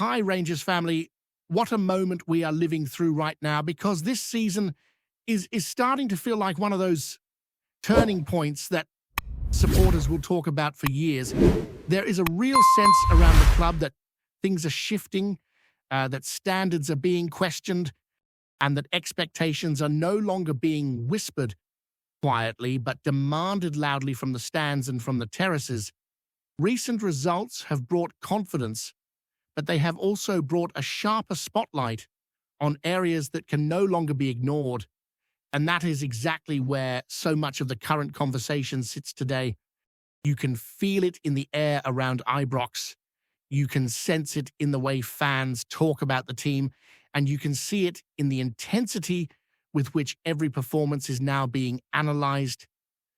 Hi, Rangers family. What a moment we are living through right now, because this season is starting to feel like one of those turning points that supporters will talk about for years. There is a real sense around the club that things are shifting, that standards are being questioned, and that expectations are no longer being whispered quietly, but demanded loudly from the stands and from the terraces. Recent results have brought confidence, but they have also brought a sharper spotlight on areas that can no longer be ignored. And that is exactly where so much of the current conversation sits today. You can feel it in the air around Ibrox. You can sense it in the way fans talk about the team, and you can see it in the intensity with which every performance is now being analyzed.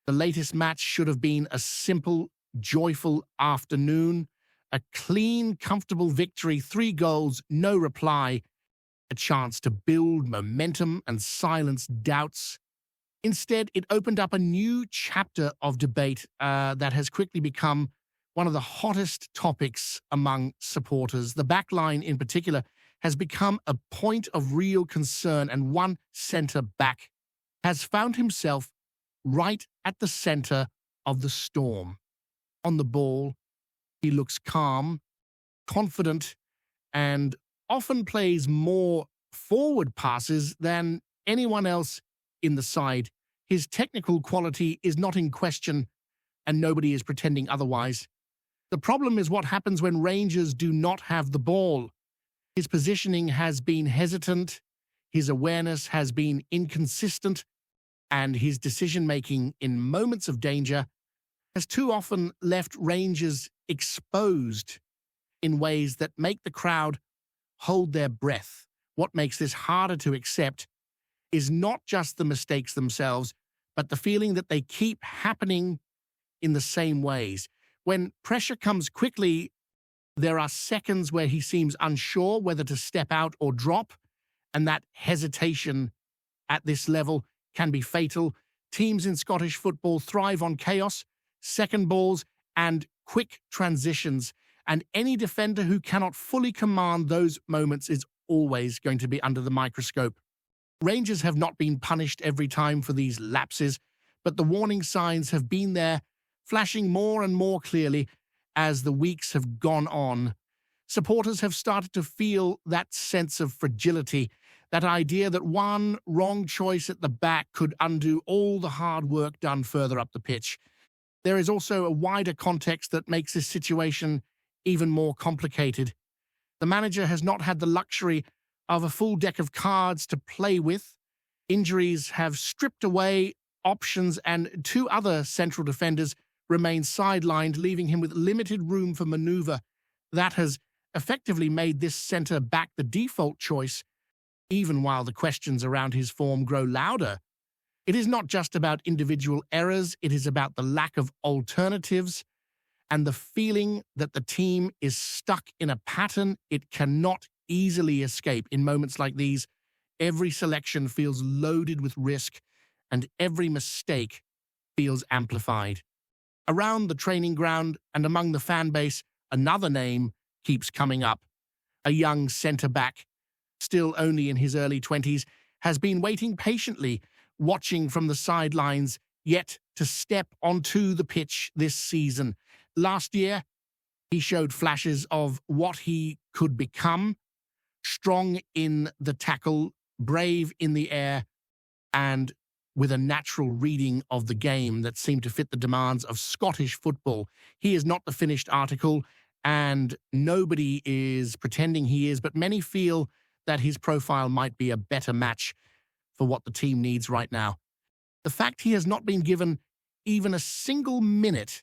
The latest match should have been a simple, joyful afternoon, a clean, comfortable victory, 3 goals, no reply, a chance to build momentum and silence doubts. Instead, it opened up a new chapter of debate that has quickly become one of the hottest topics among supporters. The backline, in particular, has become a point of real concern, and one centre-back has found himself right at the centre of the storm. On the ball, he looks calm, confident, and often plays more forward passes than anyone else in the side. His technical quality is not in question, and nobody is pretending otherwise. The problem is what happens when Rangers do not have the ball. His positioning has been hesitant, his awareness has been inconsistent, and his decision-making in moments of danger has too often left Rangers exposed in ways that make the crowd hold their breath. What makes this harder to accept is not just the mistakes themselves, but the feeling that they keep happening in the same ways. When pressure comes quickly, there are seconds where he seems unsure whether to step out or drop, and that hesitation at this level can be fatal. Teams in Scottish football thrive on chaos, second balls, and quick transitions, and any defender who cannot fully command those moments is always going to be under the microscope. Rangers have not been punished every time for these lapses, but the warning signs have been there, flashing more and more clearly as the weeks have gone on. Supporters have started to feel that sense of fragility, that idea that one wrong choice at the back could undo all the hard work done further up the pitch. There is also a wider context that makes this situation even more complicated. The manager has not had the luxury of a full deck of cards to play with. Injuries have stripped away options, and 2 other central defenders remain sidelined, leaving him with limited room for maneuver. That has effectively made this centre-back the default choice, even while the questions around his form grow louder. It is not just about individual errors, it is about the lack of alternatives and the feeling that the team is stuck in a pattern it cannot easily escape. In moments like these, every selection feels loaded with risk, and every mistake feels amplified. Around the training ground and among the fan base, another name keeps coming up. A young centre-back, still only in his early 20s, has been waiting patiently, watching from the sidelines, yet to step onto the pitch this season. Last year, he showed flashes of what he could become: strong in the tackle, brave in the air, and with a natural reading of the game that seemed to fit the demands of Scottish football. He is not the finished article, and nobody is pretending he is, but many feel that his profile might be a better match for what the team needs right now. The fact he has not been given even a single minute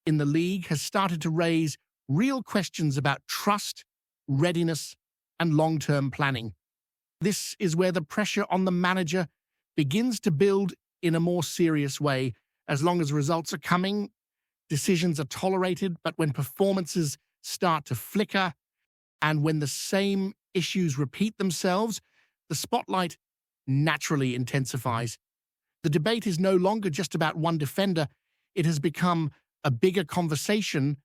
in the league has started to raise real questions about trust, readiness, and long-term planning. This is where the pressure on the manager begins to build in a more serious way. As long as results are coming, decisions are tolerated, but when performances start to flicker and when the same issues repeat themselves, the spotlight naturally intensifies. The debate is no longer just about one defender. It has become a bigger conversation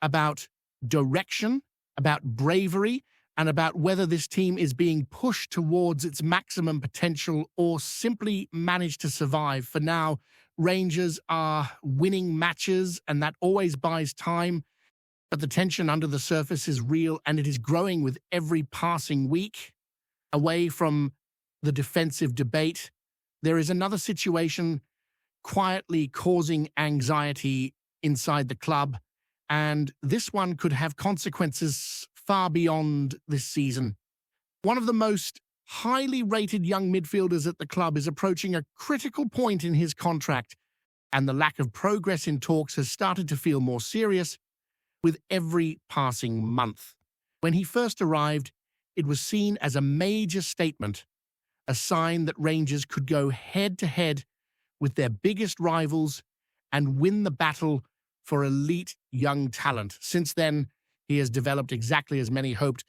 about direction, about bravery, and about whether this team is being pushed towards its maximum potential or simply managed to survive. For now, Rangers are winning matches, and that always buys time, but the tension under the surface is real, and it is growing with every passing week. Away from the defensive debate, there is another situation quietly causing anxiety inside the club, and this one could have consequences far beyond this season. One of the most highly rated young midfielders at the club is approaching a critical point in his contract, and the lack of progress in talks has started to feel more serious with every passing month. When he first arrived, it was seen as a major statement, a sign that Rangers could go head-to-head with their biggest rivals and win the battle for elite young talent. Since then, he has developed exactly as many hoped,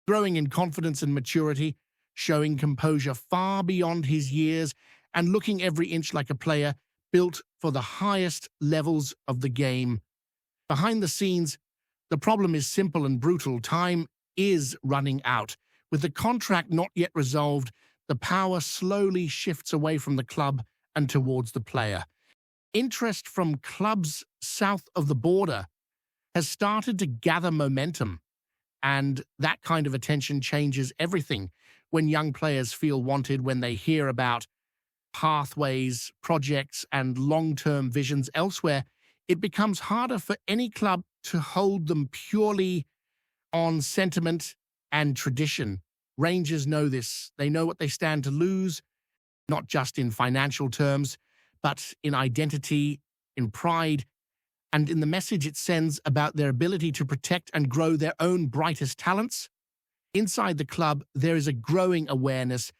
growing in confidence and maturity, showing composure far beyond his years, and looking every inch like a player built for the highest levels of the game. Behind the scenes, the problem is simple and brutal. Time is running out. With the contract not yet resolved, the power slowly shifts away from the club and towards the player. Interest from clubs south of the border has started to gather momentum, and that kind of attention changes everything. When young players feel wanted, when they hear about pathways, projects, and long-term visions elsewhere, it becomes harder for any club to hold them purely on sentiment and tradition. Rangers know this. They know what they stand to lose, not just in financial terms, but in identity, in pride, and in the message it sends about their ability to protect and grow their own brightest talents. Inside the club, there is a growing awareness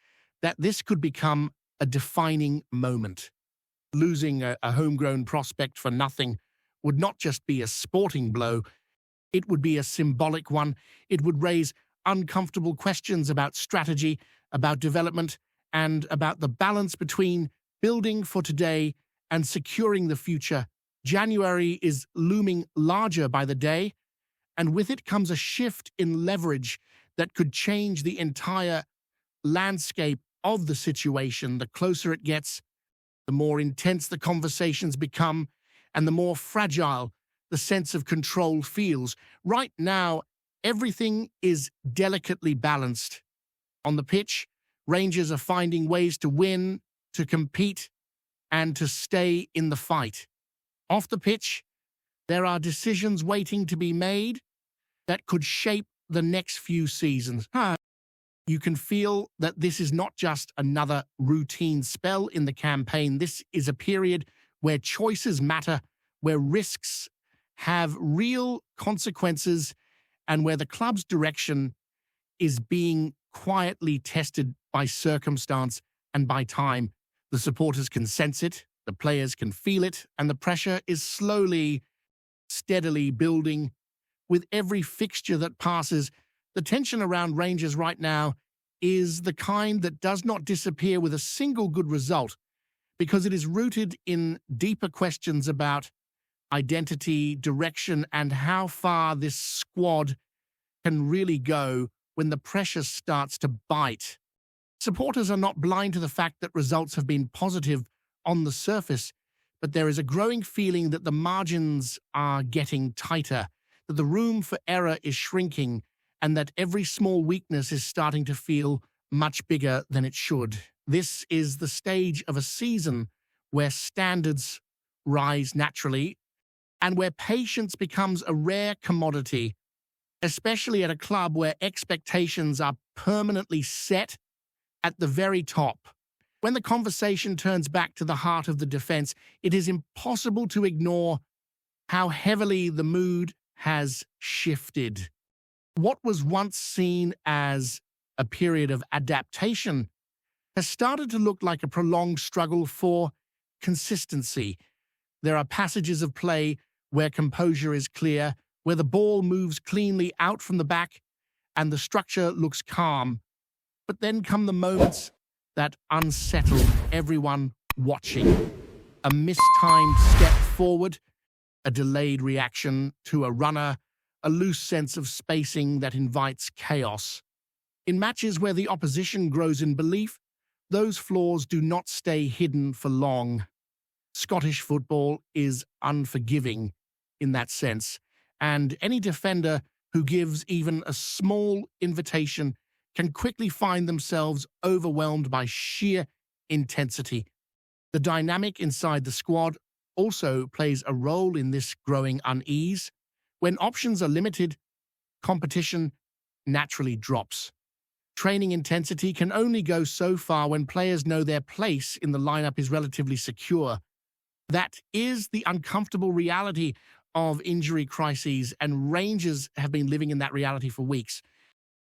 that this could become a defining moment. Losing a homegrown prospect for nothing would not just be a sporting blow, it would be a symbolic one. It would raise uncomfortable questions about strategy, about development, and about the balance between building for today and securing the future. January is looming larger by the day, and with it comes a shift in leverage that could change the entire landscape of the situation. The closer it gets, the more intense the conversations become, and the more fragile the sense of control feels. Right now, everything is delicately balanced. On the pitch, Rangers are finding ways to win, to compete, and to stay in the fight. Off the pitch, there are decisions waiting to be made that could shape the next few seasons. You can feel that this is not just another routine spell in the campaign. This is a period where choices matter, where risks have real consequences, and where the club's direction is being quietly tested by circumstance and by time. The supporters can sense it, the players can feel it, and the pressure is slowly, steadily building. With every fixture that passes, the tension around Rangers right now is the kind that does not disappear with a single good result, because it is rooted in deeper questions about identity, direction, and how far this squad can really go when the pressure starts to bite. Supporters are not blind to the fact that results have been positive on the surface, but there is a growing feeling that the margins are getting tighter, that the room for error is shrinking, and that every small weakness is starting to feel much bigger than it should. This is the stage of a season where standards rise naturally and where patience becomes a rare commodity, especially at a club where expectations are permanently set at the very top. When the conversation turns back to the heart of the defense, it is impossible to ignore how heavily the mood has shifted. What was once seen as a period of adaptation has started to look like a prolonged struggle for consistency. There are passages of play where composure is clear, where the ball moves cleanly out from the back and the structure looks calm. But then come the moments that unsettle everyone watching. A mistimed step forward, a delayed reaction to a runner, a loose sense of spacing that invites chaos. In matches where the opposition grows in belief, those flaws do not stay hidden for long. Scottish football is unforgiving in that sense, and any defender who gives even a small invitation can quickly find themselves overwhelmed by sheer intensity. The dynamic inside the squad also plays a role in this growing unease. When options are limited, competition naturally drops. Training intensity can only go so far when players know their place in the lineup is relatively secure. That is the uncomfortable reality of injury crises, and Rangers have been living in that reality for weeks.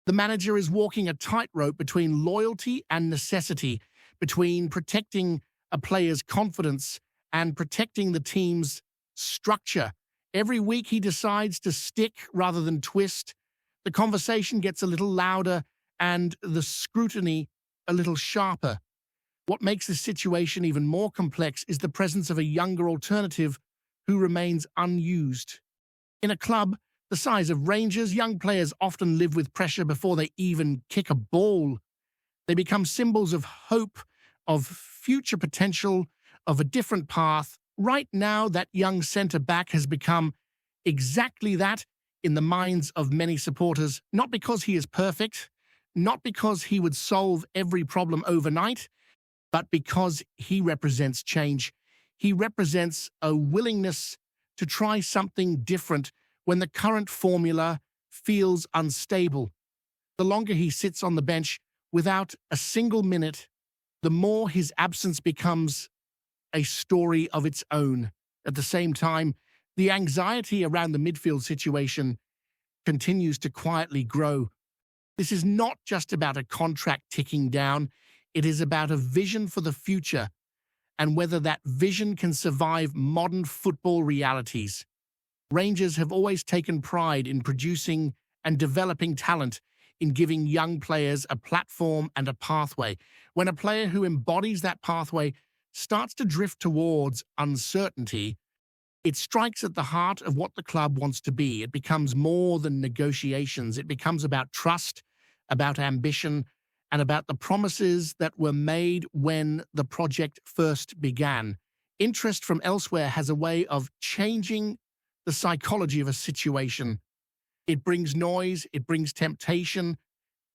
The manager is walking a tightrope between loyalty and necessity, between protecting a player's confidence and protecting the team's structure. Every week he decides to stick rather than twist. The conversation gets a little louder and the scrutiny a little sharper. What makes this situation even more complex is the presence of a younger alternative who remains unused. In a club the size of Rangers, young players often live with pressure before they even kick a ball. They become symbols of hope, of future potential, of a different path. Right now, that young centre-back has become exactly that in the minds of many supporters, not because he is perfect, not because he would solve every problem overnight, but because he represents change. He represents a willingness to try something different when the current formula feels unstable. The longer he sits on the bench without a single minute, the more his absence becomes a story of its own. At the same time, the anxiety around the midfield situation continues to quietly grow. This is not just about a contract ticking down, it is about a vision for the future and whether that vision can survive modern football realities. Rangers have always taken pride in producing and developing talent, in giving young players a platform and a pathway. When a player who embodies that pathway starts to drift towards uncertainty, it strikes at the heart of what the club wants to be. It becomes more than negotiations. It becomes about trust, about ambition, and about the promises that were made when the project first began. Interest from elsewhere has a way of changing the psychology of a situation. It brings noise, it brings temptation,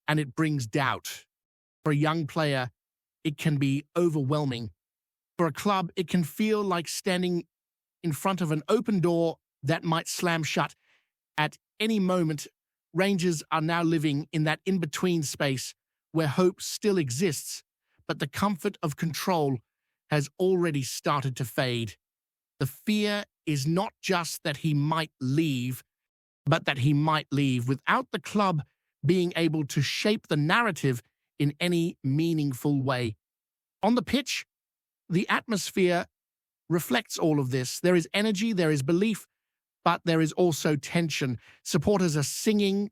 and it brings doubt. For a young player, it can be overwhelming. For a club, it can feel like standing in front of an open door that might slam shut at any moment. Rangers are now living in that in-between space where hope still exists, but the comfort of control has already started to fade. The fear is not just that he might leave, but that he might leave without the club being able to shape the narrative in any meaningful way. On the pitch, the atmosphere reflects all of this. There is energy, there is belief, but there is also tension. Supporters are singing,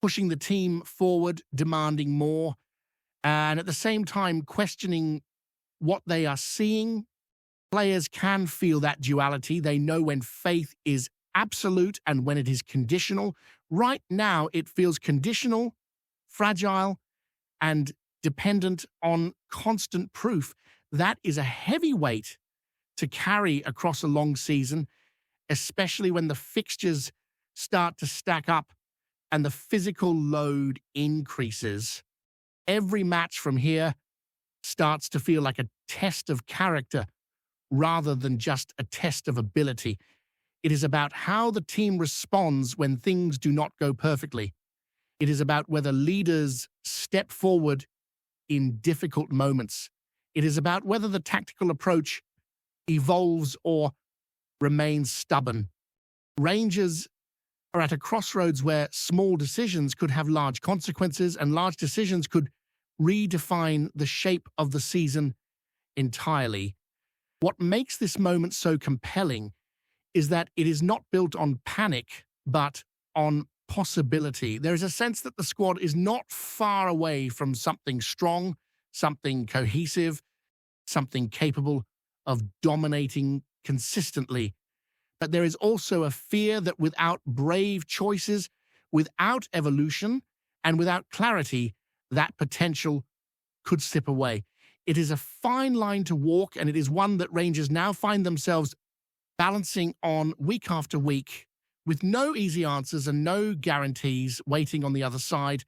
pushing the team forward, demanding more, and at the same time questioning what they are seeing. Players can feel that duality. They know when faith is absolute and when it is conditional. Right now, it feels conditional, fragile, and dependent on constant proof. That is a heavy weight to carry across a long season, especially when the fixtures start to stack up and the physical load increases. Every match from here starts to feel like a test of character rather than just a test of ability. It is about how the team responds when things do not go perfectly. It is about whether leaders step forward in difficult moments. It is about whether the tactical approach evolves or remains stubborn. Rangers are at a crossroads where small decisions could have large consequences, and large decisions could redefine the shape of the season entirely. What makes this moment so compelling is that it is not built on panic, but on possibility. There is a sense that the squad is not far away from something strong, something cohesive, something capable of dominating consistently. But there is also a fear that without brave choices, without evolution, and without clarity, that potential could slip away. It is a fine line to walk, and it is one that Rangers now find themselves balancing on week after week, with no easy answers and no guarantees waiting on the other side.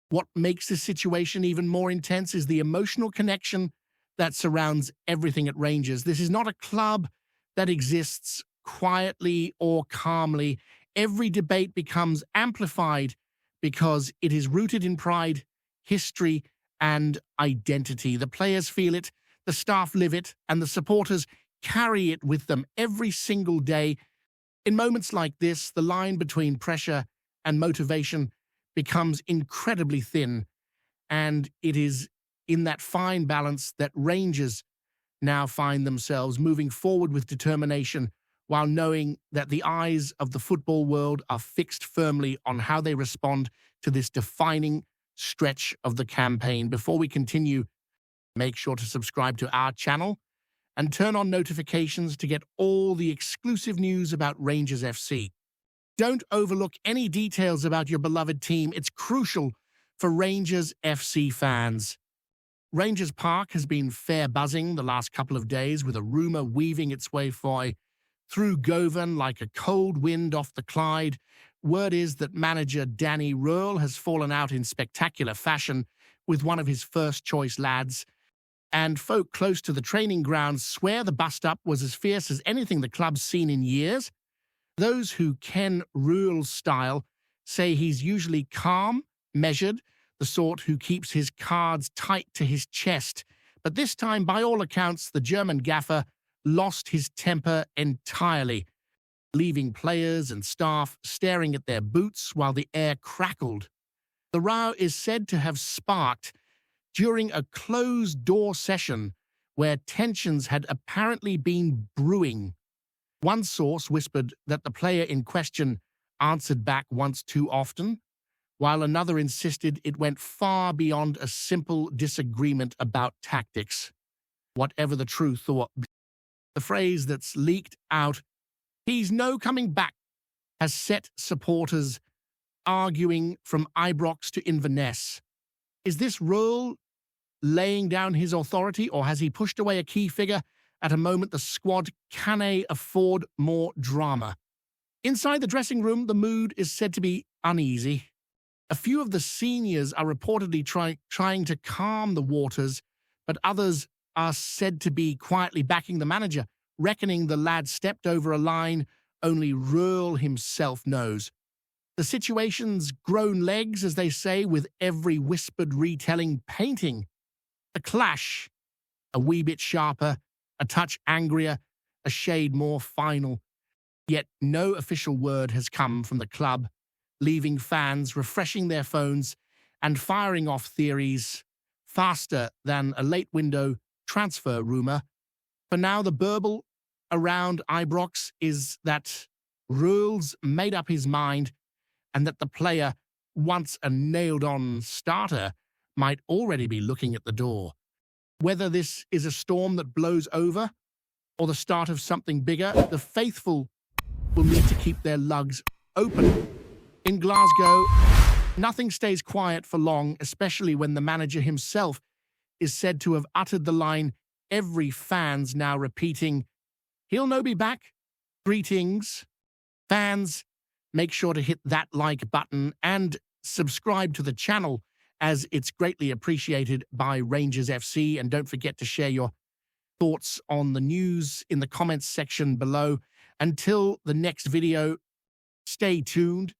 What makes this situation even more intense is the emotional connection that surrounds everything at Rangers. This is not a club that exists quietly or calmly. Every debate becomes amplified because it is rooted in pride, history, and identity. The players feel it, the staff live it, and the supporters carry it with them every single day. In moments like this, the line between pressure and motivation becomes incredibly thin, and it is in that fine balance that Rangers now find themselves moving forward with determination while knowing that the eyes of the football world are fixed firmly on how they respond to this defining stretch of the campaign. Before we continue, make sure to subscribe to our channel and turn on notifications to get all the exclusive news about Rangers FC. Don't overlook any details about your beloved team. It's crucial for Rangers FC fans. Rangers Park has been fair buzzing the last couple of days, with a rumour weaving its way through Govan like a cold wind off the Clyde. Word is that manager Danny Röhl has fallen out in spectacular fashion with one of his first-choice lads, and folk close to the training grounds swear the bust-up was as fierce as anything the club's seen in years. Those who ken Röhl's style say he's usually calm, measured, the sort who keeps his cards tight to his chest. But this time, by all accounts, the German gaffer lost his temper entirely, leaving players and staff staring at their boots while the air crackled. The row is said to have sparked during a closed-door session where tensions had apparently been brewing. One source whispered that the player in question answered back once too often, while another insisted it went far beyond a simple disagreement about tactics. Whatever the truth, or the phrase that's leaked out, "He's no coming back," has set supporters arguing from Ibrox to Inverness. Is this Röhl laying down his authority, or has he pushed away a key figure at a moment the squad can afford more drama? Inside the dressing room, the mood is said to be uneasy. A few of the seniors are reportedly trying to calm the waters, but others are said to be quietly backing the manager, reckoning the lad stepped over a line only Röhl himself knows. The situation's grown legs, as they say, with every whispered retelling painting a clash, a wee bit sharper, a touch angrier, a shade more final. Yet no official word has come from the club, leaving fans refreshing their phones and firing off theories faster than a late window transfer rumour. For now, the burble around Ibrox is that Röhl's made up his mind and that the player, once a nailed-on starter, might already be looking at the door. Whether this is a storm that blows over or the start of something bigger, the faithful will need to keep their lugs open. In Glasgow, nothing stays quiet for long, especially when the manager himself is said to have uttered the line every fan's now repeating, "He'll no be back. Greetings." Fans, make sure to hit that like button and subscribe to the channel, as it's greatly appreciated by Rangers FC. And don't forget to share your thoughts on the news in the comments section below. Until the next video, stay tuned.